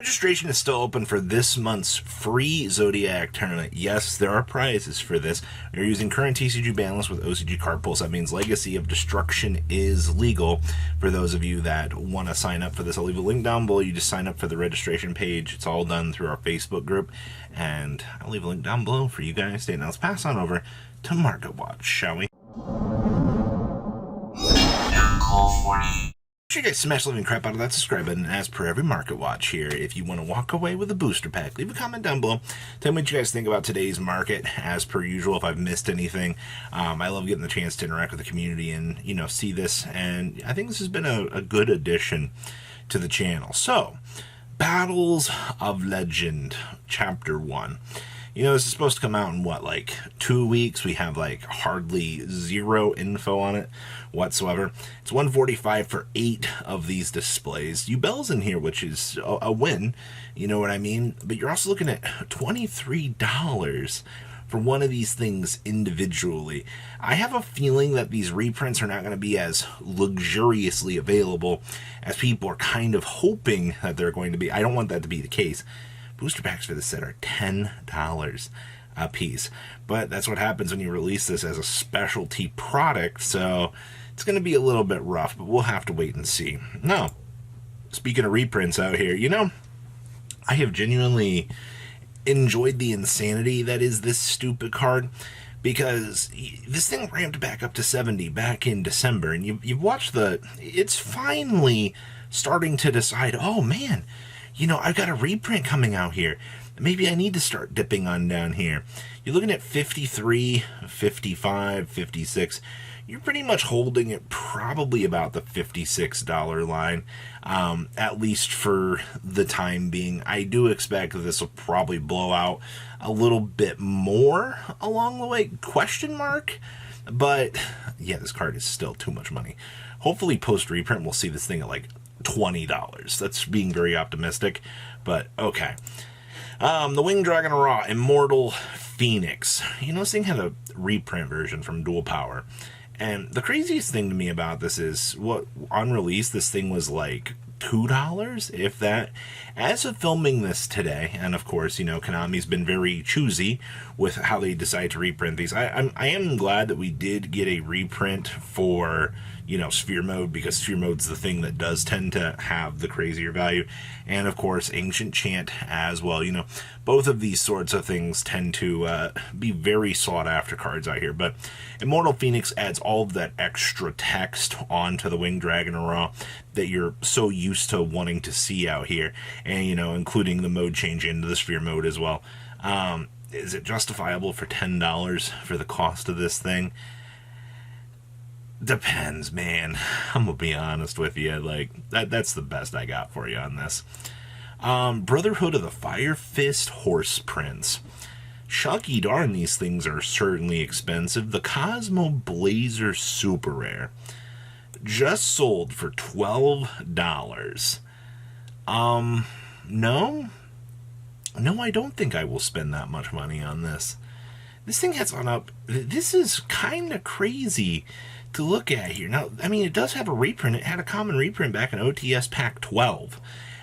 Registration is still open for this month's free Zodiac tournament. Yes, there are prizes for this. You're using current TCG ban list with OCG card pulls. That means Legacy of Destruction is legal. For those of you that want to sign up for this, I'll leave a link down below. You just sign up for the registration page. It's all done through our Facebook group. And I'll leave a link down below for you guys to. Now let's pass on over to Market Watch, shall we? Make sure you guys smash the living crap out of that subscribe button as per every Market Watch here. If you want to walk away with a booster pack, leave a comment down below. Tell me what you guys think about today's market as per usual. If I've missed anything, I love getting the chance to interact with the community and, you know, see this. And I think this has been a good addition to the channel. So, Battles of Legend, Chapter 1. You know, this is supposed to come out in what, like 2 weeks? We have like hardly zero info on it whatsoever. It's $145 for 8 of these displays. Yubel's in here, which is a win, you know what I mean? But you're also looking at $23 for one of these things individually. I have a feeling that these reprints are not going to be as luxuriously available as people are kind of hoping that they're going to be. I don't want that to be the case. Booster packs for this set are $10 a piece. But that's what happens when you release this as a specialty product, so it's going to be a little bit rough, but we'll have to wait and see. Now, speaking of reprints out here, you know, I have genuinely enjoyed the insanity that is this stupid card, because this thing ramped back up to 70 back in December, and you've watched it's finally starting to decide, oh man, you know, I've got a reprint coming out here. Maybe I need to start dipping on down here. You're looking at 53, 55, 56. You're pretty much holding it probably about the $56 line, at least for the time being. I do expect that this will probably blow out a little bit more along the way, question mark. But yeah, this card is still too much money. Hopefully post reprint we'll see this thing at like $20. That's being very optimistic, but okay. The Winged Dragon Ra, Immortal Phoenix. You know, this thing had a reprint version from Dual Power. And the craziest thing to me about this is, what on release, this thing was like $2, if that. As of filming this today, and of course, you know, Konami's been very choosy with how they decide to reprint these. I am glad that we did get a reprint for, you know, Sphere Mode, because Sphere Mode's the thing that does tend to have the crazier value. And of course, Ancient Chant as well. You know, both of these sorts of things tend to be very sought after cards out here. But Immortal Phoenix adds all of that extra text onto the Winged Dragon Ra that you're so used to wanting to see out here. And, you know, including the mode change into the Sphere Mode as well. Is it justifiable for $10 for the cost of this thing? Depends, man. I'm gonna be honest with you. Like, that's the best I got for you on this. Brotherhood of the Fire Fist Horse Prince. Shucky darn, these things are certainly expensive. The Cosmo Blazer Super Rare. Just sold for $12. No, I don't think I will spend that much money on this. This thing has gone up. This is kind of crazy to look at here. Now, I mean, it does have a reprint. It had a common reprint back in OTS Pack 12.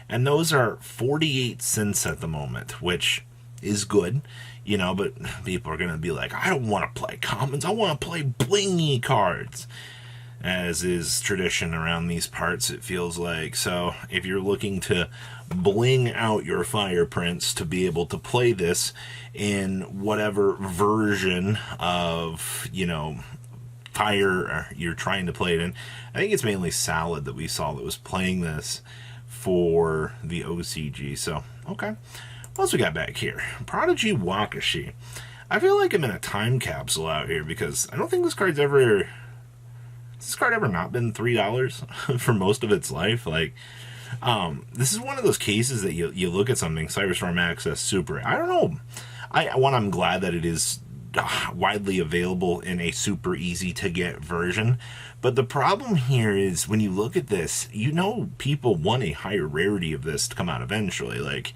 And those are 48 cents at the moment, which is good, you know, but people are going to be like, I don't want to play commons. I want to play blingy cards, as is tradition around these parts, it feels like. So if you're looking to bling out your Fire Prince to be able to play this in whatever version of, you know, Fire you're trying to play it in. I think it's mainly Salad that we saw that was playing this for the OCG. So, okay. What else we got back here? Prodigy Wakashi. I feel like I'm in a time capsule out here, because I don't think this card's ever... Has this card ever not been $3 for most of its life? Like, this is one of those cases that you look at something, Cyberstorm Access Super. I don't know. I'm glad that it is widely available in a super easy to get version, but the problem here is when you look at this, you know, people want a higher rarity of this to come out eventually. Like,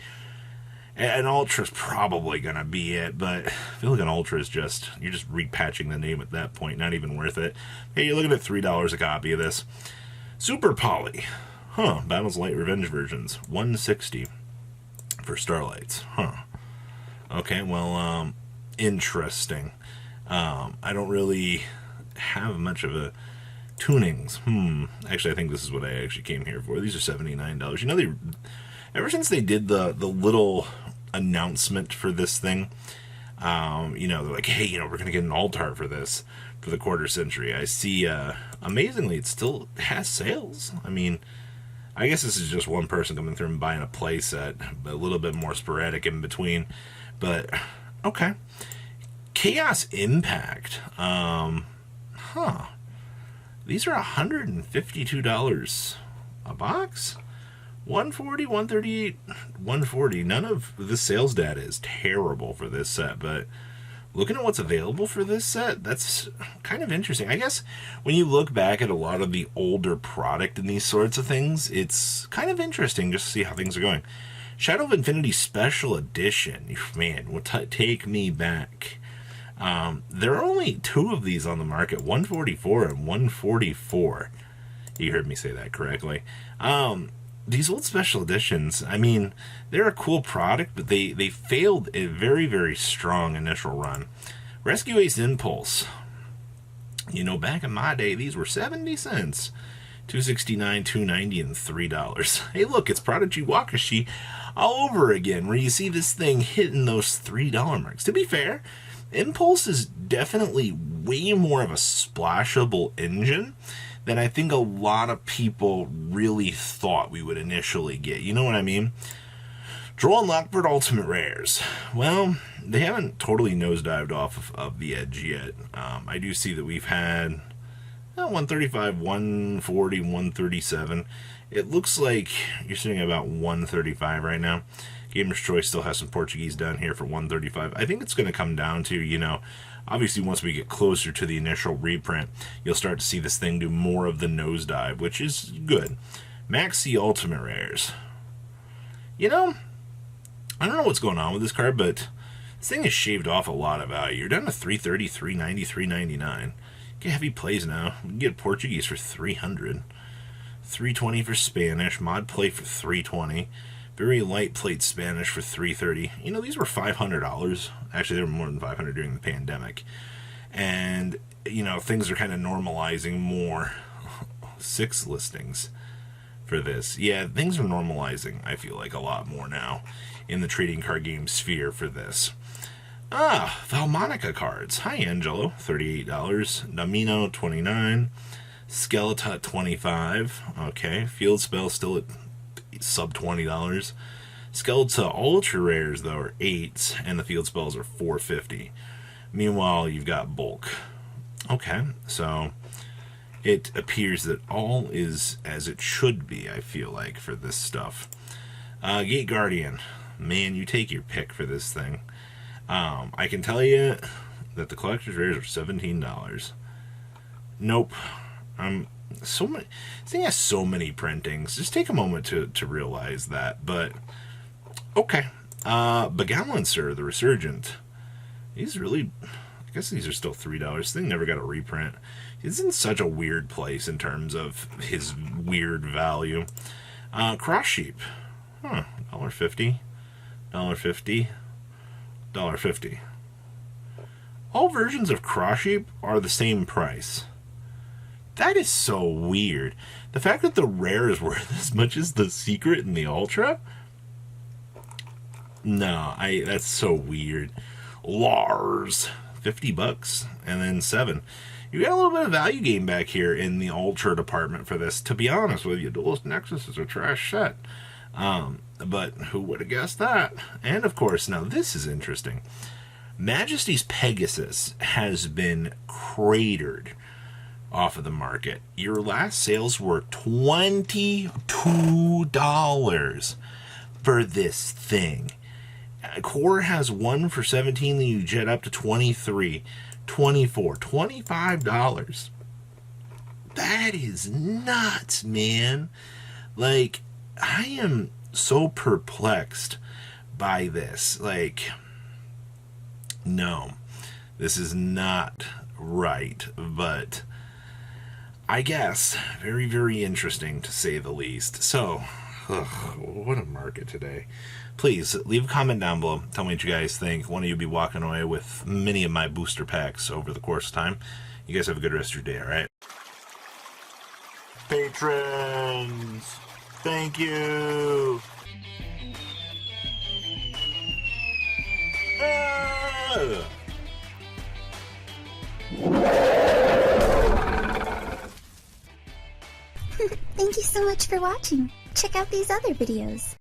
an Ultra's probably gonna be it, but I feel like an Ultra is just, you're just repatching the name at that point, not even worth it. Hey, you're looking at $3 a copy of this. Super Poly, Battles Light Revenge versions, $160. for Starlights. Huh. Okay, well, interesting. I don't really have much of a tunings. Actually, I think this is what I actually came here for. These are $79. You know, they ever since they did the little announcement for this thing, they're like, hey, we're gonna get an alt-art for this for the quarter century. I see. Amazingly, it still has sales. I mean, I guess this is just one person coming through and buying a play set, a little bit more sporadic in between. But okay, Chaos Impact. These are $152 a box. 140, 138, 140. None of the sales data is terrible for this set, but looking at what's available for this set, that's kind of interesting. I guess when you look back at a lot of the older product in these sorts of things, it's kind of interesting just to see how things are going. Shadow of Infinity Special Edition. Man, will take me back. There are only two of these on the market, 144 and 144. You heard me say that correctly. These old special editions, I mean, they're a cool product, but they failed a very, very strong initial run. Rescue Ace Impulse. Back in my day, these were 70 cents. $2.69, $2.90, and $3. Hey, look, it's Prodigy Wakashi all over again, where you see this thing hitting those $3 marks. To be fair, Impulse is definitely way more of a splashable engine than I think a lot of people really thought we would initially get. You know what I mean? Droll and Lockbird Ultimate Rares. Well, they haven't totally nosedived off of the edge yet. I do see that we've had 135, 140, 137. It looks like you're sitting at about 135 right now. Gamer's Choice still has some Portuguese down here for 135. I think it's going to come down to, obviously once we get closer to the initial reprint, you'll start to see this thing do more of the nosedive, which is good. Maxi Ultimate Rares. I don't know what's going on with this card, but this thing has shaved off a lot of value. You're down to 330, 390, 399. Get heavy plays now. You can get Portuguese for 300. 320 for Spanish. Mod play for 320. Very light plate Spanish for $330. These were $500. Actually, they were more than $500 during the pandemic. And, things are kind of normalizing more. 6 listings for this. Yeah, things are normalizing, I feel like, a lot more now in the trading card game sphere for this. Valmonica cards. Hi, Angelo. $38. Namino, $29. Skeletot, $25. Okay. Field Spell still at sub $20. Skeleton Ultra Rares, though, are 8, and the Field Spells are $4.50. Meanwhile, you've got Bulk. Okay, so it appears that all is as it should be, I feel like, for this stuff. Gate Guardian. Man, you take your pick for this thing. I can tell you that the collector's rares are $17. Nope. So many. This thing has so many printings. Just take a moment to realize that. But okay, Begalancer, the Resurgent. He's really. I guess these are still $3. This thing never got a reprint. He's in such a weird place in terms of his weird value. Cross Sheep. $1.50. $1.50. $1.50. All versions of Cross Sheep are the same price. That is so weird. The fact that the rare is worth as much as the secret and the ultra? No, that's so weird. Lars, $50 and then 7. You got a little bit of value gain back here in the ultra department for this. To be honest with you, Duelist Nexus is a trash set. But who would have guessed that? And of course, now this is interesting. Majesty's Pegasus has been cratered off of the market. Your last sales were $22 for this thing. Core has one for $17, then you jet up to $23, $24, $25. That is nuts, man. Like, I am so perplexed by this. Like, no, this is not right, but I guess very, very interesting to say the least. So, what a market today. please leave a comment down below. Tell me what you guys think. One of you will be walking away with many of my booster packs over the course of time. You guys have a good rest of your day, alright? Patrons! Thank you! Ah! Thank you so much for watching. Check out these other videos.